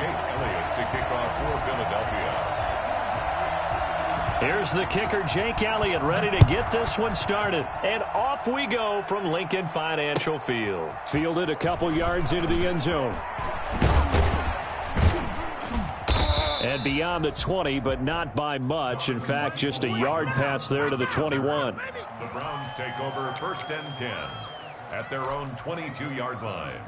Jake Elliott to kick off for Philadelphia. Here's the kicker, Jake Elliott, ready to get this one started. And off we go from Lincoln Financial Field. Fielded a couple yards into the end zone. And beyond the 20, but not by much. In fact, just a yard pass there to the 21. The Browns take over 1st and 10 at their own 22-yard line.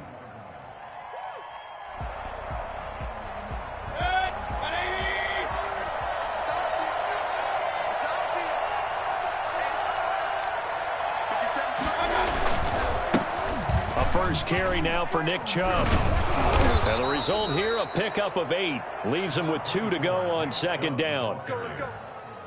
First carry now for Nick Chubb. And the result here, a pickup of 8. Leaves him with 2 to go on 2nd down.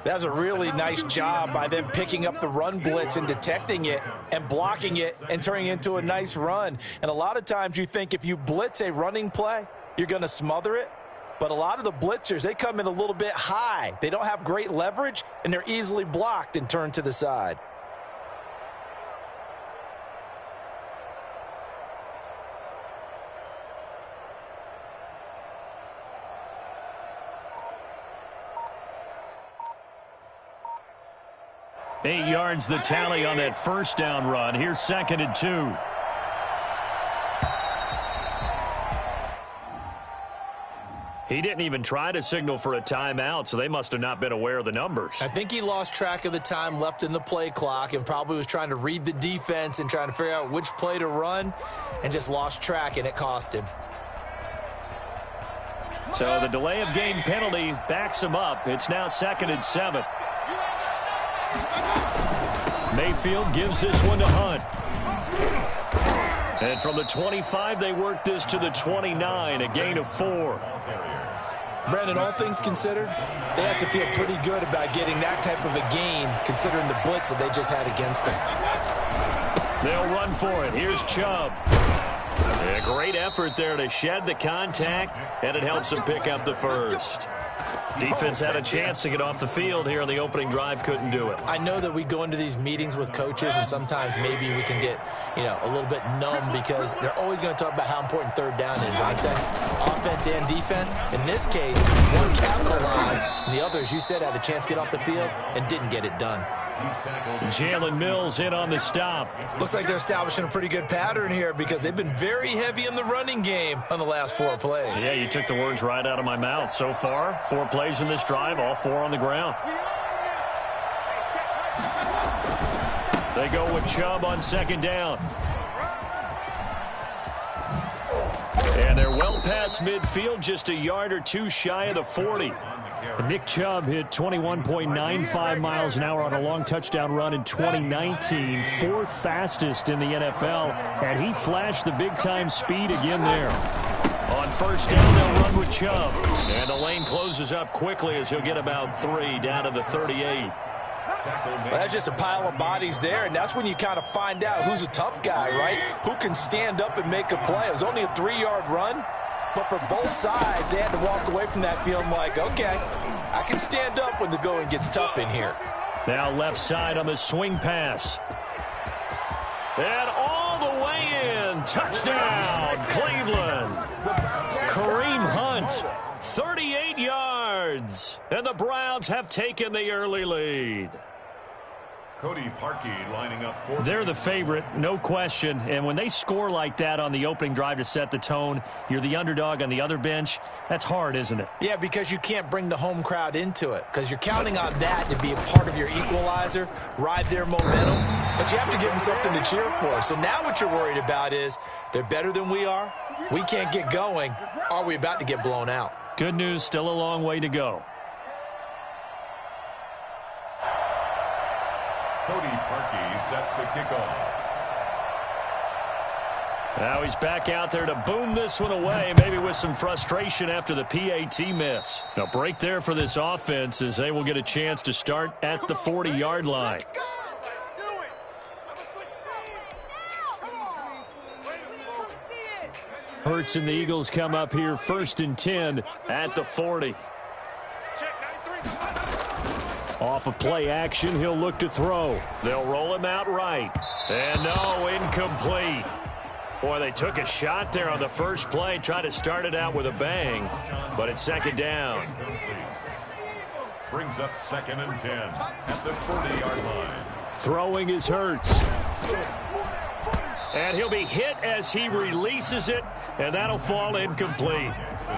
That was a really nice job by them picking up the run blitz and detecting it and blocking it and turning it into a nice run. And a lot of times you think if you blitz a running play, you're going to smother it. But a lot of the blitzers, they come in a little bit high. They don't have great leverage, and they're easily blocked and turned to the side. Eight yards the tally on that first down run. Here's 2nd and 2. He didn't even try to signal for a timeout, so they must have not been aware of the numbers. I think he lost track of the time left in the play clock and probably was trying to read the defense and trying to figure out which play to run and just lost track, and it cost him. So the delay of game penalty backs him up. It's now 2nd and 7. Mayfield gives this one to Hunt. And from the 25, they work this to the 29, a gain of 4. Brandon, all things considered, they have to feel pretty good about getting that type of a gain considering the blitz that they just had against them. They'll run for it. Here's Chubb. A great effort there to shed the contact, and it helps them pick up the first. Defense had a chance to get off the field here on the opening drive, couldn't do it. I know that we go into these meetings with coaches, and sometimes maybe we can get, a little bit numb because they're always going to talk about how important 3rd down is, aren't they? Offense and defense. In this case, one capitalized, and the other, as you said, had a chance to get off the field and didn't get it done. Jalen Mills in on the stop. Looks like they're establishing a pretty good pattern here because they've been very heavy in the running game on the last 4 plays. Yeah, you took the words right out of my mouth. So far, 4 plays in this drive, all 4 on the ground. They go with Chubb on 2nd down. And they're well past midfield, just a yard or 2 shy of the 40. Nick Chubb hit 21.95 miles an hour on a long touchdown run in 2019, 4th fastest in the NFL, and he flashed the big-time speed again there. On 1st down, they'll run with Chubb, and the lane closes up quickly as he'll get about 3 down to the 38. Well, that's just a pile of bodies there, and that's when you kind of find out who's a tough guy, right? Who can stand up and make a play. It was only a 3-yard run. But for both sides, they had to walk away from that feeling like, okay, I can stand up when the going gets tough in here. Now left side on the swing pass. And all the way in. Touchdown, Cleveland. Kareem Hunt, 38 yards. And the Browns have taken the early lead. Cody Parkey lining up for. They're the favorite, no question. And when they score like that on the opening drive to set the tone, you're the underdog on the other bench. That's hard, isn't it? Yeah, because you can't bring the home crowd into it because you're counting on that to be a part of your equalizer, ride their momentum. But you have to give them something to cheer for. So now what you're worried about is they're better than we are. We can't get going. Are we about to get blown out? Good news, still a long way to go. Cody Parkey set to kick off. Now he's back out there to boom this one away, maybe with some frustration after the PAT miss. A break there for this offense as they will get a chance to start at the 40-yard line. Hurts and the Eagles come up here 1st and 10 at the 40. Off of play action, he'll look to throw. They'll roll him out right. And no, incomplete. Boy, they took a shot there on the first play, tried to start it out with a bang, but it's second down. Brings up 2nd and 10 at the 40-yard line. Throwing is Hurts. And he'll be hit as he releases it, and that'll fall incomplete.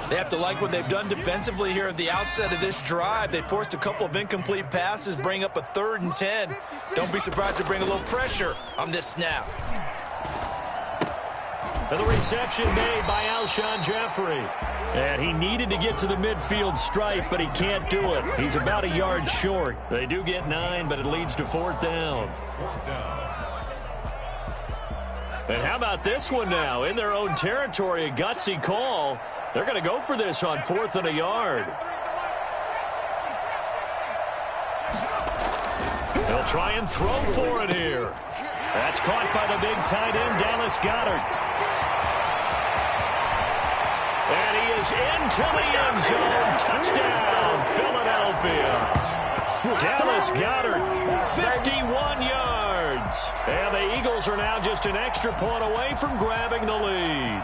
They have to like what they've done defensively here at the outset of this drive. They forced a couple of incomplete passes, bring up a 3rd and 10. Don't be surprised to bring a little pressure on this snap. And the reception made by Alshon Jeffrey. And he needed to get to the midfield stripe, but he can't do it. He's about a yard short. They do get 9, but it leads to 4th down. And how about this one now? In their own territory, a gutsy call. They're going to go for this on 4th and a yard. They'll try and throw for it here. That's caught by the big tight end, Dallas Goedert. And he is into the end zone. Touchdown, Philadelphia. Dallas Goedert, 51 yards. And the Eagles are now just an extra point away from grabbing the lead.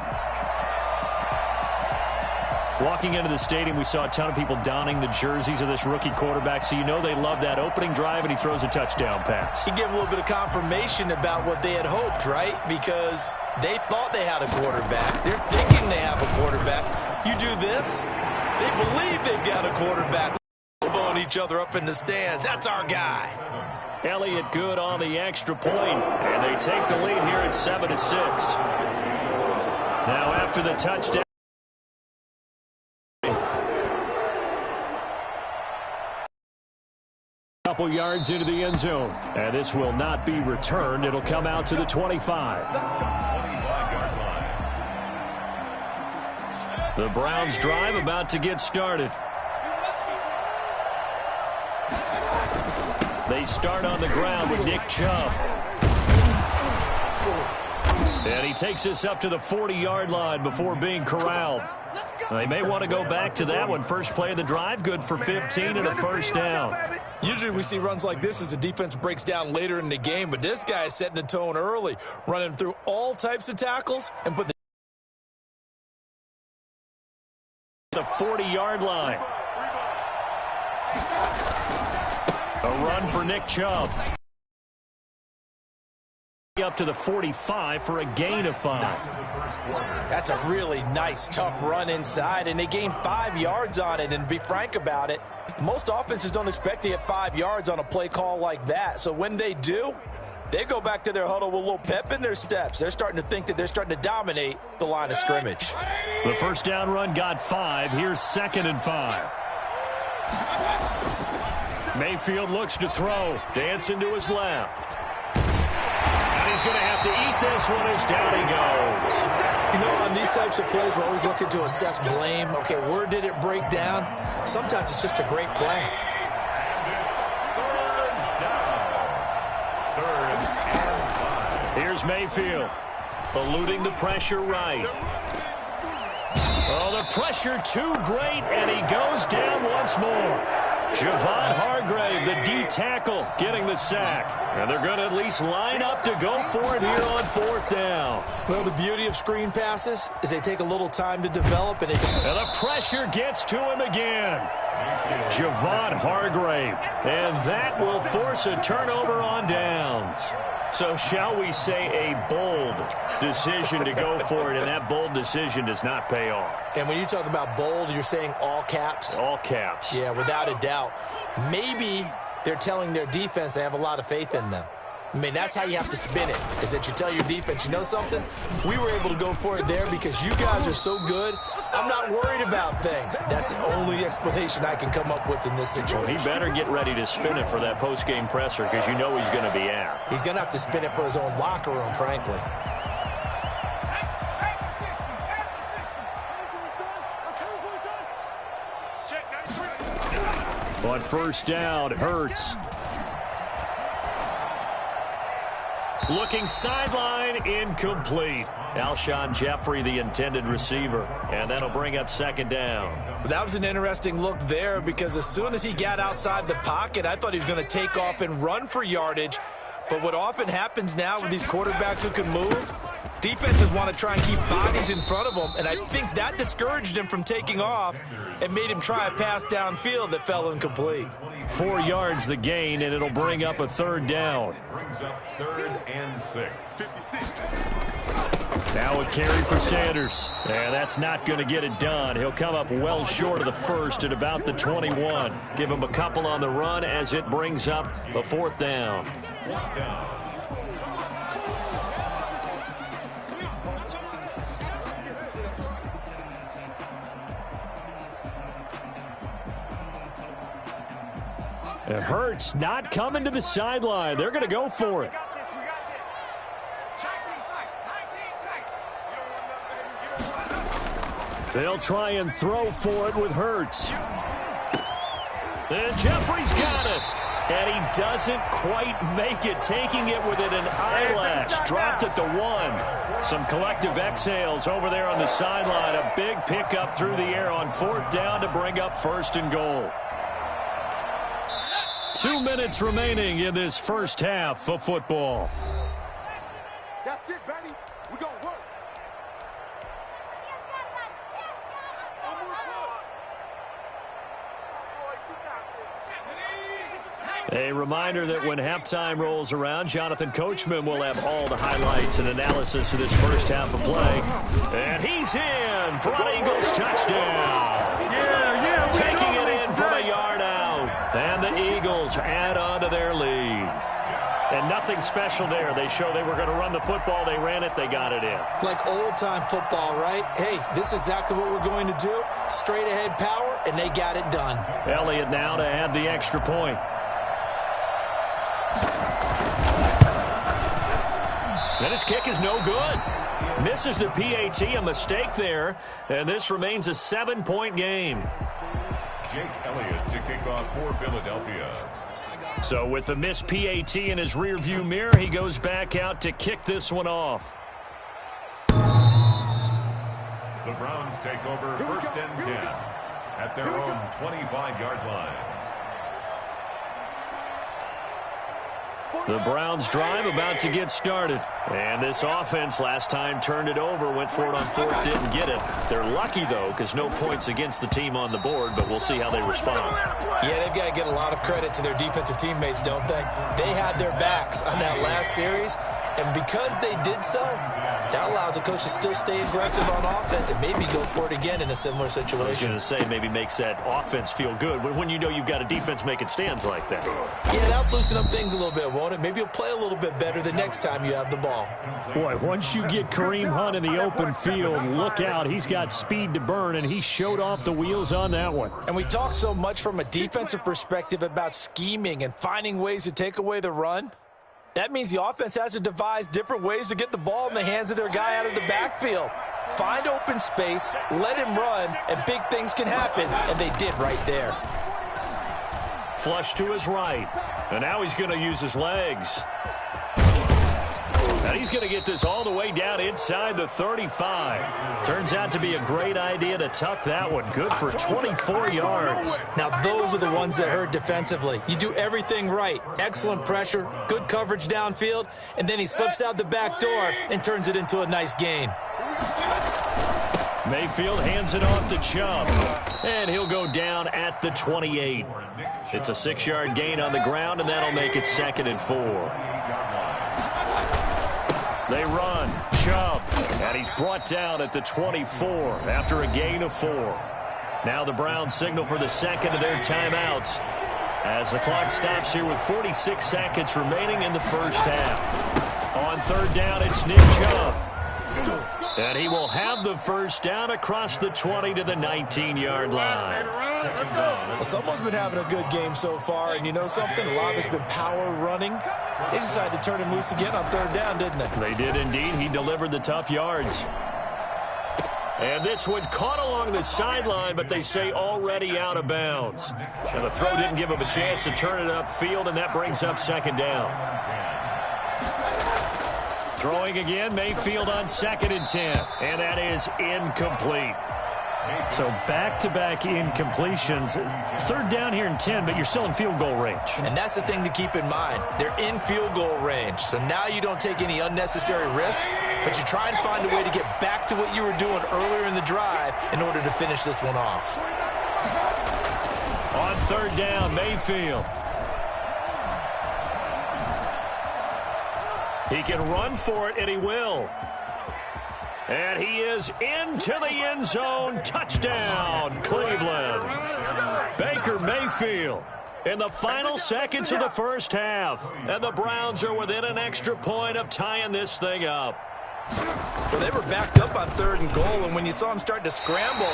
Walking into the stadium, we saw a ton of people donning the jerseys of this rookie quarterback, so you know they love that opening drive, and he throws a touchdown pass. He gave a little bit of confirmation about what they had hoped, right? Because they thought they had a quarterback. They're thinking they have a quarterback. You do this, they believe they've got a quarterback. Elbowing each other up in the stands. That's our guy. Elliott good on the extra point, and they take the lead here at 7-6. Now after the touchdown, couple yards into the end zone, and this will not be returned. It'll come out to the 25. 25-yard line. The Browns drive about to get started. They start on the ground with Nick Chubb. And he takes this up to the 40-yard line before being corralled. They may want to go back to that one. First play of the drive, good for 15 and a first down. Usually we see runs like this as the defense breaks down later in the game, but this guy is setting the tone early, running through all types of tackles and put the 40-yard line. A run for Nick Chubb. Up to the 45 for a gain of 5. That's a really nice, tough run inside, and they gained 5 yards on it. And to be frank about it, most offenses don't expect to get 5 yards on a play call like that. So when they do, they go back to their huddle with a little pep in their steps. They're starting to think that they're starting to dominate the line of scrimmage. The first down run got 5. Here's 2nd and 5. Mayfield looks to throw. Dancing to his left. He's going to have to eat this one as down he goes. You know, on these types of plays, we're always looking to assess blame. Okay, where did it break down? Sometimes it's just a great play. Here's Mayfield, eluding the pressure right. Oh, the pressure too great, and he goes down once more. Javon Hargrave, the D tackle, getting the sack. And they're going to at least line up to go for it here on 4th down. Well, the beauty of screen passes is they take a little time to develop. And the pressure gets to him again. Javon Hargrave. And that will force a turnover on downs. So shall we say a bold decision to go for it, and that bold decision does not pay off. And when you talk about bold, you're saying all caps? All caps. Yeah, without a doubt. Maybe they're telling their defense they have a lot of faith in them. I mean, that's how you have to spin it, is that you tell your defense, you know something? We were able to go for it there because you guys are so good. I'm not worried about things. That's the only explanation I can come up with in this situation. Well, he better get ready to spin it for that post-game presser because you know he's going to be out. He's going to have to spin it for his own locker room, frankly. On first down, Hurts. Looking sideline, incomplete. Alshon Jeffrey, the intended receiver. And that'll bring up 2nd down. That was an interesting look there because as soon as he got outside the pocket, I thought he was going to take off and run for yardage. But what often happens now with these quarterbacks who can move, Defenses want to try and keep bodies in front of him, and I think that discouraged him from taking off and made him try a pass downfield that fell incomplete. 4 yards the gain, and it'll bring up a third down. Brings up 3rd and 6. Now a carry for Sanders. And that's not going to get it done. He'll come up well short of the first at about the 21. Give him a couple on the run as it brings up a 4th down. It hurts not coming to the sideline. They're going to go for it. They'll try and throw for it with Hurts. And Jeffrey's got it. And he doesn't quite make it, taking it within an eyelash. Dropped at the 1. Some collective exhales over there on the sideline. A big pickup through the air on 4th down to bring up 1st and goal. 2 minutes remaining in this first half of football. That's it, baby. We're going to work. A reminder that when halftime rolls around, Jonathan Coachman will have all the highlights and analysis of this first half of play. And he's in for an Eagles touchdown. Taking it in from a yard out. And the Eagles add on to their lead. And nothing special there. They show they were going to run the football. They ran it. They got it in. Like old-time football, right? Hey, this is exactly what we're going to do. Straight-ahead power, and they got it done. Elliott now to add the extra point. And his kick is no good. Misses the PAT, a mistake there. And this remains a 7-point game. Jake Elliott to kick off for Philadelphia. So with the missed PAT in his rearview mirror, he goes back out to kick this one off. The Browns take over 1st and 10 at their own 25-yard line. The Browns drive about to get started. And this offense last time turned it over, went for it on 4th, didn't get it. They're lucky, though, because no points against the team on the board, but we'll see how they respond. Yeah, they've got to get a lot of credit to their defensive teammates, don't they? They had their backs on that last series, and because they did so, that allows the coach to still stay aggressive on offense and maybe go for it again in a similar situation. I was going to say, maybe makes that offense feel good when you know you've got a defense making stands like that. Yeah, that'll loosen up things a little bit, won't it? Maybe you'll play a little bit better the next time you have the ball. Boy, once you get Kareem Hunt in the open field, look out. He's got speed to burn, and he showed off the wheels on that one. And we talk so much from a defensive perspective about scheming and finding ways to take away the run. That means the offense has to devise different ways to get the ball in the hands of their guy out of the backfield. Find open space, let him run, and big things can happen, and they did right there. Flush to his right, and now he's going to use his legs. And he's going to get this all the way down inside the 35. Turns out to be a great idea to tuck that one. Good for 24 yards. Now, those are the ones that hurt defensively. You do everything right. Excellent pressure, good coverage downfield, and then he slips out the back door and turns it into a nice gain. Mayfield hands it off to Chubb, and he'll go down at the 28. It's a 6-yard gain on the ground, and that'll make it 2nd and 4. They run. Chubb. And he's brought down at the 24 after a gain of 4. Now the Browns signal for the second of their timeouts as the clock stops here with 46 seconds remaining in the first half. On 3rd down, it's Nick Chubb. And he will have the first down across the 20 to the 19-yard line. Well, someone's been having a good game so far, and you know something? A lot of it's been power running. They decided to turn him loose again on 3rd down, didn't they? They did indeed. He delivered the tough yards. And this one caught along the sideline, but they say already out of bounds. And the throw didn't give him a chance to turn it upfield, and that brings up 2nd down. Throwing again, Mayfield on 2nd and 10. And that is incomplete. So back-to-back incompletions. 3rd down here and 10, but you're still in field goal range. And that's the thing to keep in mind. They're in field goal range. So now you don't take any unnecessary risks. but you try and find a way to get back to what you were doing earlier in the drive in order to finish this one off. On third down, Mayfield. He can run for it, and he will. And he is into the end zone. Touchdown, Cleveland. Baker Mayfield in the final seconds of the first half. And the Browns are within an extra point of tying this thing up. Well, they were backed up on 3rd and goal, and when you saw him start to scramble,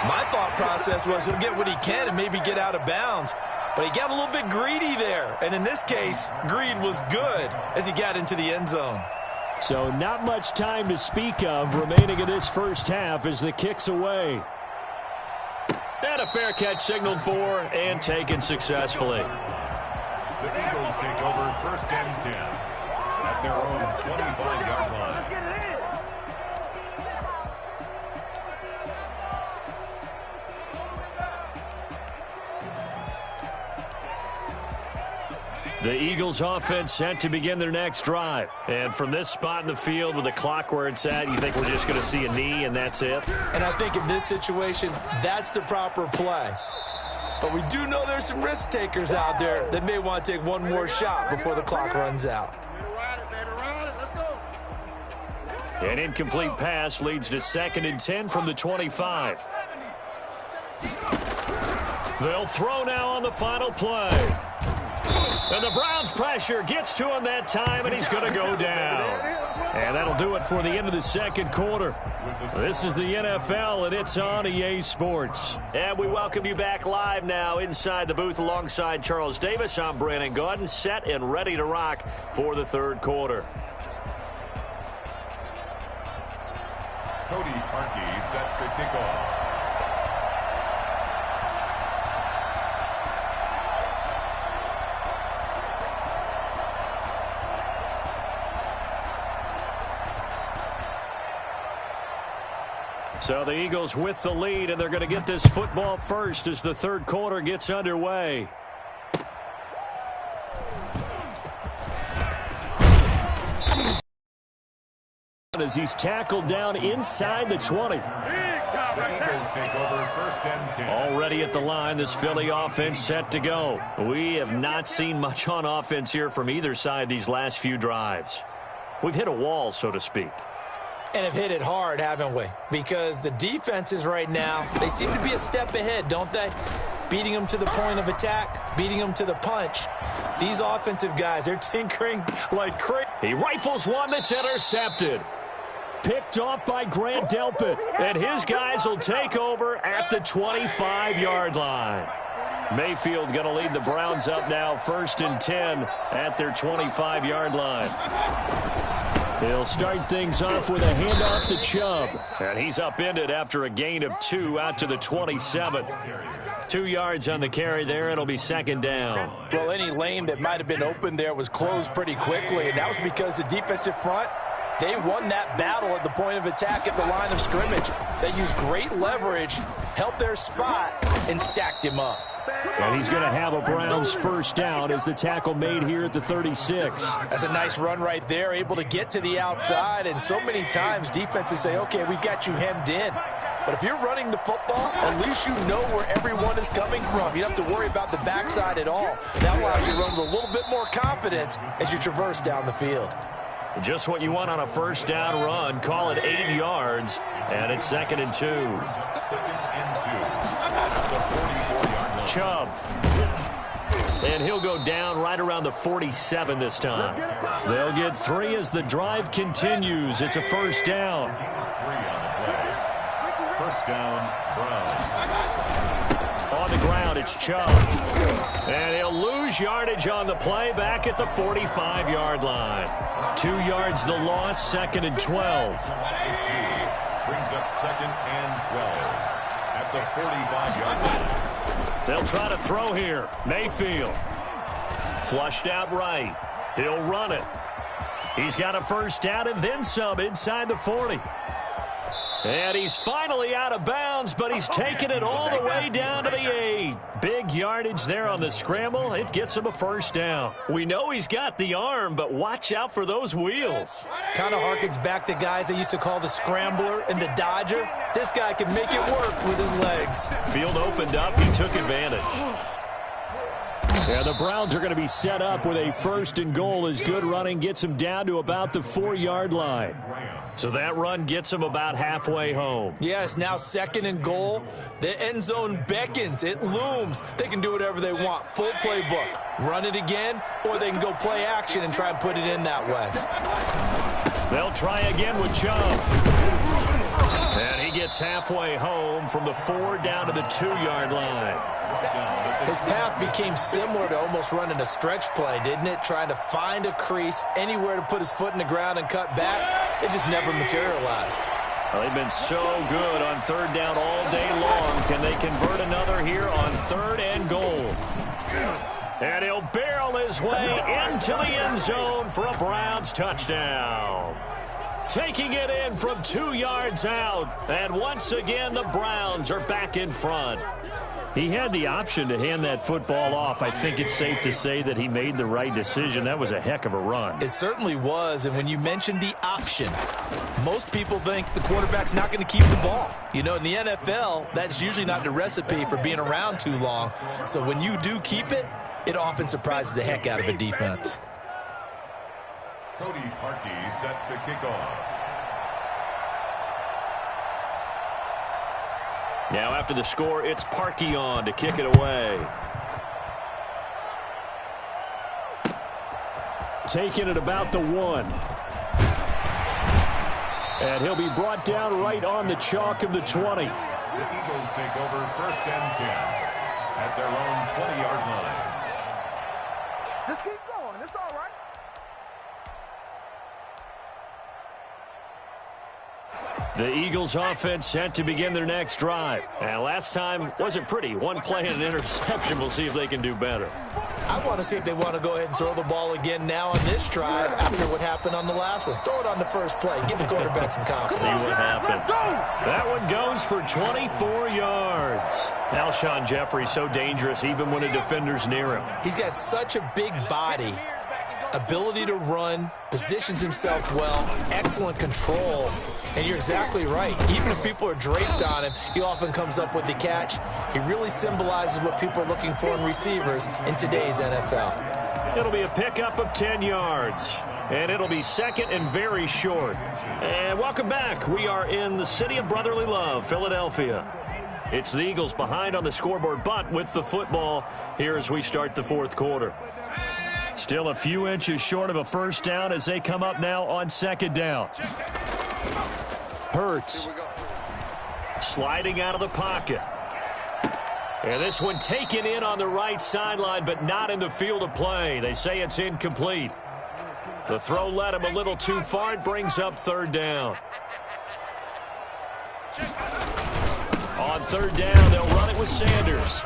my thought process was he'll get what he can and maybe get out of bounds. But he got a little bit greedy there. And in this case, greed was good as he got into the end zone. So not much time to speak of remaining in this first half as the kick's away. And a fair catch signaled for and taken successfully. The Eagles take over 1st and 10 at their own 25-yard line. The Eagles offense set to begin their next drive. And from this spot in the field with the clock where it's at, you think we're just going to see a knee and that's it? And I think in this situation, that's the proper play. But we do know there's some risk takers out there that may want to take one more shot before the clock runs out. An incomplete pass leads to 2nd and 10 from the 25. They'll throw now on the final play. And the Browns pressure gets to him that time, and he's going to go down. And that'll do it for the end of the second quarter. This is the NFL, and it's on EA Sports. And we welcome you back live now inside the booth alongside Charles Davis. I'm Brandon Gaudin, set and ready to rock for the third quarter. Cody Parkey set to kick off. So the Eagles with the lead, and they're going to get this football first as the third quarter gets underway. As he's tackled down inside the 20. The Eagles take over 1st and 10. Already at the line, this Philly offense set to go. We have not seen much on offense here from either side these last few drives. We've hit a wall, so to speak. And have hit it hard, haven't we? Because the defenses right now, they seem to be a step ahead, don't they? Beating them to the point of attack, beating them to the punch. These offensive guys, they're tinkering like crazy. He rifles one that's intercepted. Picked off by Grant Delpit. And his guys will take over at the 25-yard line. Mayfield going to lead the Browns up now 1st and 10 at their 25-yard line. He'll start things off with a handoff to Chubb. And he's upended after a gain of 2 out to the 27. 2 yards on the carry there. It'll be 2nd down. Well, any lane that might have been open there was closed pretty quickly, and that was because the defensive front, they won that battle at the point of attack at the line of scrimmage. They used great leverage, held their spot, and stacked him up. And he's going to have a Browns first down as the tackle made here at the 36. That's a nice run right there, able to get to the outside. And so many times defenses say, okay, we've got you hemmed in. But if you're running the football, at least you know where everyone is coming from. You don't have to worry about the backside at all. That allows you to run with a little bit more confidence as you traverse down the field. Just what you want on a first down run. Call it 8 yards, and it's 2nd and 2. 2nd and 2 at the 44-yard line. Chubb. And he'll go down right around the 47 this time. They'll get 3 as the drive continues. It's a first down. 3 on the play. First down, Browns. On the ground, it's Chubb. And he'll lose yardage on the play back at the 45-yard line. 2 yards the loss, 2nd and 12. Brings up 2nd and 12 at the 45-yard line. They'll try to throw here. Mayfield. Flushed out right. He'll run it. He's got a first down and then some inside the 40. And he's finally out of bounds, but he's taken it all the way down to the 8. Big yardage there on the scramble. It gets him a first down. We know he's got the arm, but watch out for those wheels. Kind of harkens back to guys they used to call the scrambler and the dodger. This guy can make it work with his legs. Field opened up. He took advantage. Yeah, the Browns are going to be set up with a first and goal as good running gets them down to about the 4-yard line. So that run gets them about halfway home. Yeah, it's now second and goal. The end zone beckons. It looms. They can do whatever they want. Full playbook. Run it again, or they can go play action and try and put it in that way. They'll try again with Chubb. And he gets halfway home from the 4 down to the 2-yard line. His path became similar to almost running a stretch play, didn't it? Trying to find a crease, anywhere to put his foot in the ground and cut back. It just never materialized. Well, they've been so good on 3rd down all day long. Can they convert another here on 3rd and goal? And he'll barrel his way into the end zone for a Browns touchdown. Taking it in from 2 yards out. And once again, the Browns are back in front. He had the option to hand that football off. I think it's safe to say that he made the right decision. That was a heck of a run. It certainly was. And when you mentioned the option, most people think the quarterback's not going to keep the ball. You know, in the NFL, that's usually not the recipe for being around too long. So when you do keep it, it often surprises the heck out of a defense. Cody Parkey set to kick off. Now after the score, it's Parkey on to kick it away. Taking it about the 1. And he'll be brought down right on the chalk of the 20. The Eagles take over 1st and 10 at their own 20-yard line. Just keep going. It's all right. The Eagles offense set to begin their next drive. And last time wasn't pretty. 1 play and an interception. We'll see if they can do better. I want to see if they want to go ahead and throw the ball again now on this drive after what happened on the last one. Throw it on the first play. Give the quarterback some confidence. See what happens. That one goes for 24 yards. Alshon Jeffrey so dangerous even when a defender's near him. He's got such a big body, ability to run, positions himself well, excellent control. And you're exactly right. Even if people are draped on him, he often comes up with the catch. He really symbolizes what people are looking for in receivers in today's NFL. It'll be a pickup of 10 yards. And it'll be second and very short. And welcome back. We are in the city of brotherly love, Philadelphia. It's the Eagles behind on the scoreboard, but with the football here as we start the 4th quarter. Still a few inches short of a first down as they come up now on 2nd down. Hurts sliding out of the pocket. And this one taken in on the right sideline, but not in the field of play. They say it's incomplete. The throw led him a little too far. It brings up 3rd down. On 3rd down, they'll run it with Sanders.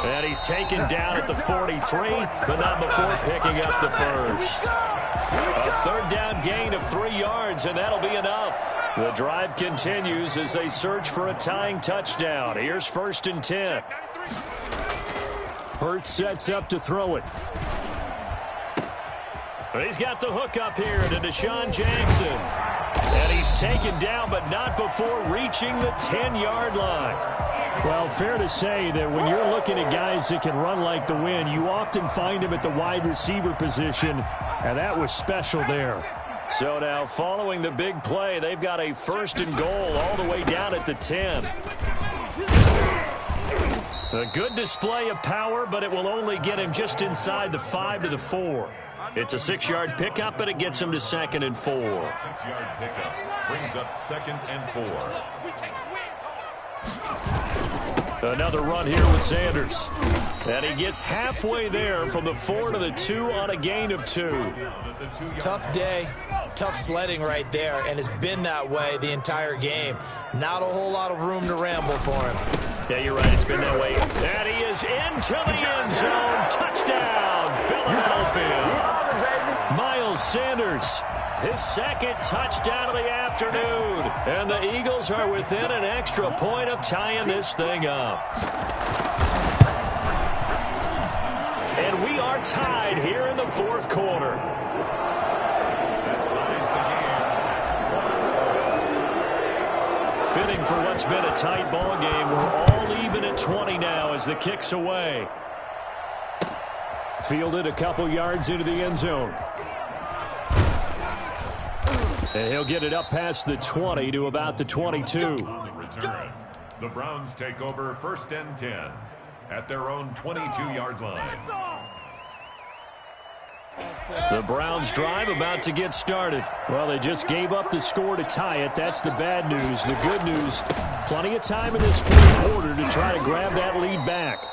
And he's taken down at the 43, but not before picking up the first. A 3rd down gain of 3 yards, and that'll be enough. The drive continues as they search for a tying touchdown. Here's 1st and 10. Hurts sets up to throw it. He's got the hook up here to Deshaun Jackson. And he's taken down, but not before reaching the 10-yard line. Well, fair to say that when you're looking at guys that can run like the wind, you often find them at the wide receiver position, and that was special there. So now, following the big play, they've got a 1st and goal all the way down at the 10. A good display of power, but it will only get him just inside the 5 to the 4. It's a 6-yard pickup, but it gets him to 2nd and 4. 6-yard pickup brings up 2nd and 4. Another run here with Sanders. And he gets halfway there from the 4 to the 2 on a gain of 2. Tough day, tough sledding right there, and it's been that way the entire game. Not a whole lot of room to ramble for him. Yeah, you're right. It's been that way. And he is into the end zone. Touchdown, Philadelphia. Miles Miles Sanders, his second touchdown of the afternoon. And the Eagles are within an extra point of tying this thing up. And we are tied here in the fourth quarter. Fitting for what's been a tight ball game. We're all even at 20 now as the kick's away. Fielded a couple yards into the end zone. And he'll get it up past the 20 to about the 22. The Browns take over 1st and 10 at their own 22-yard line. The Browns drive about to get started. Well, they just gave up the score to tie it. That's the bad news. The good news, plenty of time in this fourth quarter to try to grab that lead back.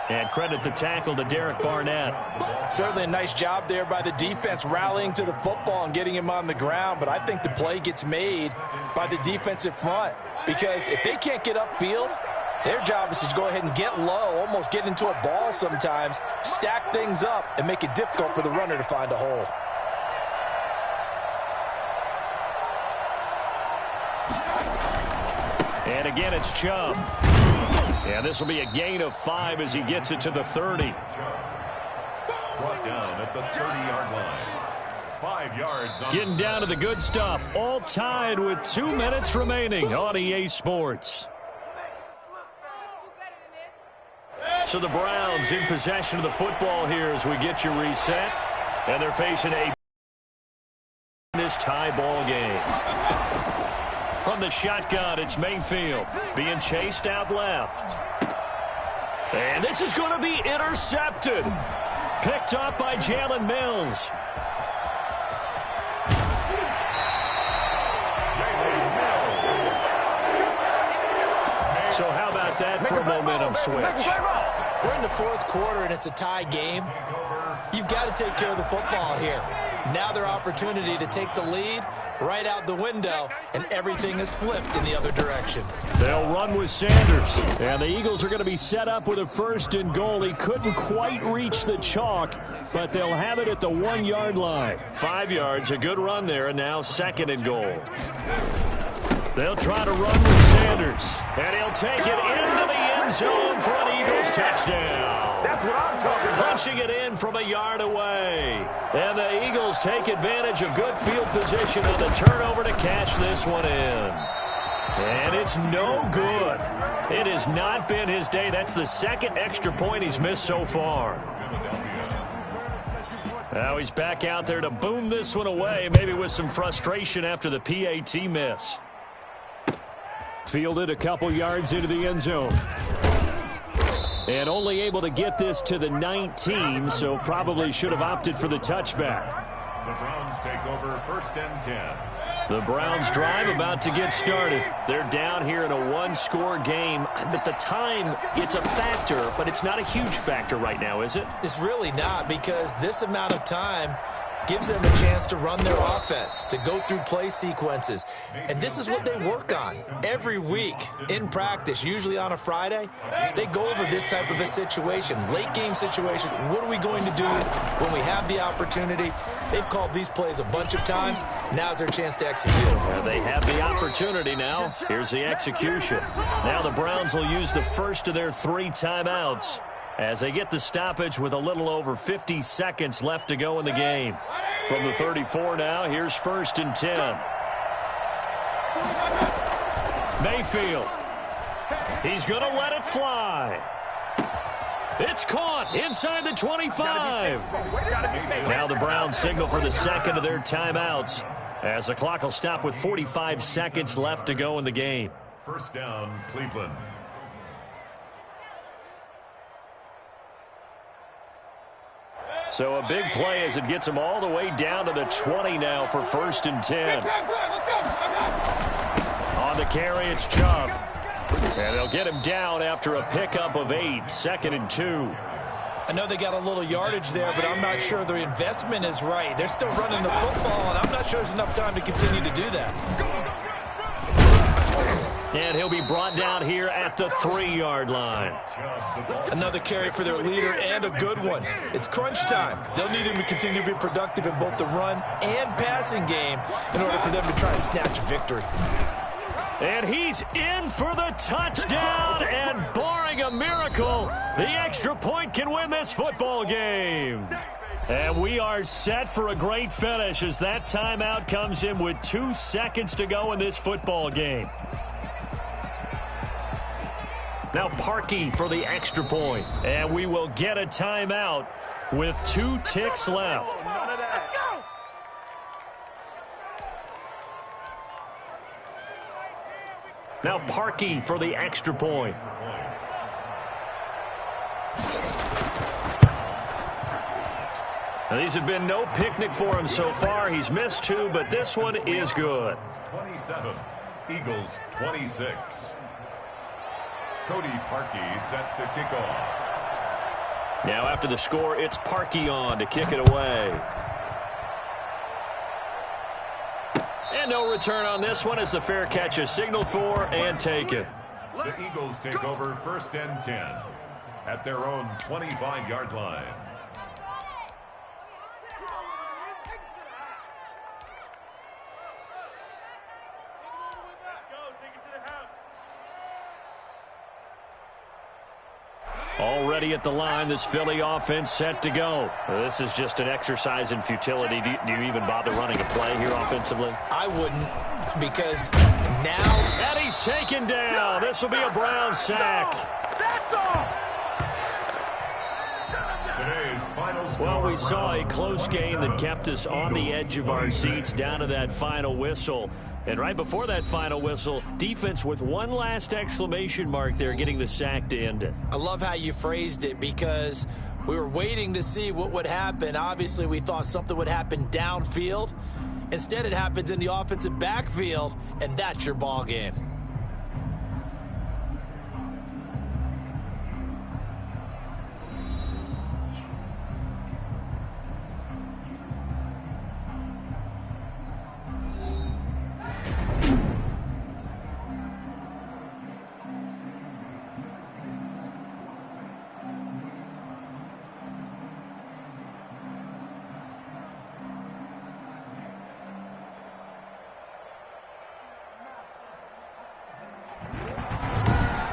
And credit the tackle to Derek Barnett. Certainly a nice job there by the defense rallying to the football and getting him on the ground. But I think the play gets made by the defensive front. Because if they can't get upfield, their job is to go ahead and get low, almost get into a ball sometimes, stack things up, and make it difficult for the runner to find a hole. And again, it's Chubb. And this will be a gain of 5 as he gets it to the 30. Brought down at the 30-yard line. 5 yards. Getting down to the good stuff. All tied with 2 minutes remaining on EA Sports. So the Browns in possession of the football here as we get you reset. And they're facing this tie ball game. From the shotgun, it's Mayfield being chased out left. And this is going to be intercepted. Picked up by Jalen Mills. So how about that for a momentum switch? We're in the fourth quarter, and it's a tie game. You've got to take care of the football here. Now their opportunity to take the lead right out the window, and everything is flipped in the other direction. They'll run with Sanders, and the Eagles are going to be set up with a 1st and goal. He couldn't quite reach the chalk, but they'll have it at the 1-yard line. 5 yards, a good run there, and now 2nd and goal. They'll try to run with Sanders, and he'll take it into the end zone for an Eagles touchdown. That's what I'm talking about. Punching it in from a yard away. And the Eagles take advantage of good field position on the turnover to cash this one in. And it's no good. It has not been his day. That's the 2nd extra point he's missed so far. Now he's back out there to boom this one away, maybe with some frustration after the PAT miss. Fielded a couple yards into the end zone. And only able to get this to the 19, so probably should have opted for the touchback. The Browns take over 1st and 10. The Browns drive about to get started. They're down here in a 1-score game. But the time, it's a factor, but it's not a huge factor right now, is it? It's really not, because this amount of time gives them a chance to run their offense, to go through play sequences. And this is what they work on every week in practice, usually on a Friday. They go over this type of a situation, late game situation. What are we going to do when we have the opportunity? They've called these plays a bunch of times. Now's their chance to execute. They have the opportunity now. Here's the execution. Now the Browns will use the first of their 3 timeouts as they get the stoppage with a little over 50 seconds left to go in the game. From the 34 now, here's 1st and 10. Mayfield. He's going to let it fly. It's caught inside the 25. Now the Browns signal for the 2nd of their timeouts as the clock will stop with 45 seconds left to go in the game. 1st down, Cleveland. So a big play as it gets them all the way down to the 20 now for 1st and 10. On the carry, it's Chubb. And they'll get him down after a pickup of 8, 2nd and 2. I know they got a little yardage there, but I'm not sure their investment is right. They're still running the football, and I'm not sure there's enough time to continue to do that. And he'll be brought down here at the 3-yard line. Another carry for their leader, and a good one. It's crunch time. They'll need him to continue to be productive in both the run and passing game in order for them to try and snatch a victory. And he's in for the touchdown, and barring a miracle, the extra point can win this football game. And we are set for a great finish as that timeout comes in with 2 seconds to go in this football game. Now Parkey for the extra point. And we will get a timeout with 2 ticks left. Now Parkey for the extra point. Now, these have been no picnic for him so far. He's missed 2, but this one is good. 27, Eagles 26. Cody Parkey set to kick off. Now after the score, it's Parkey on to kick it away. And no return on this one as the fair catch is signaled for and taken. The Eagles take over 1st and 10 at their own 25-yard line. Already at the line, this Philly offense set to go. This is just an exercise in futility. Do you even bother running a play here offensively? I wouldn't, because now... And he's taken down. This will be a Brown sack. That's all. Today's final score. Well, we saw a close game that kept us on the edge of our seats down to that final whistle. And right before that final whistle, defense with one last exclamation mark there, getting the sack to end it. I love how you phrased it, because we were waiting to see what would happen. Obviously, we thought something would happen downfield. Instead, it happens in the offensive backfield, and that's your ball game.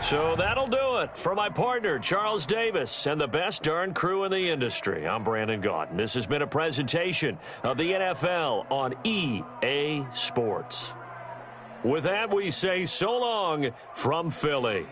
So that'll do it for my partner, Charles Davis, and the best darn crew in the industry. I'm Brandon Gaudin. This has been a presentation of the NFL on EA Sports. With that, we say so long from Philly.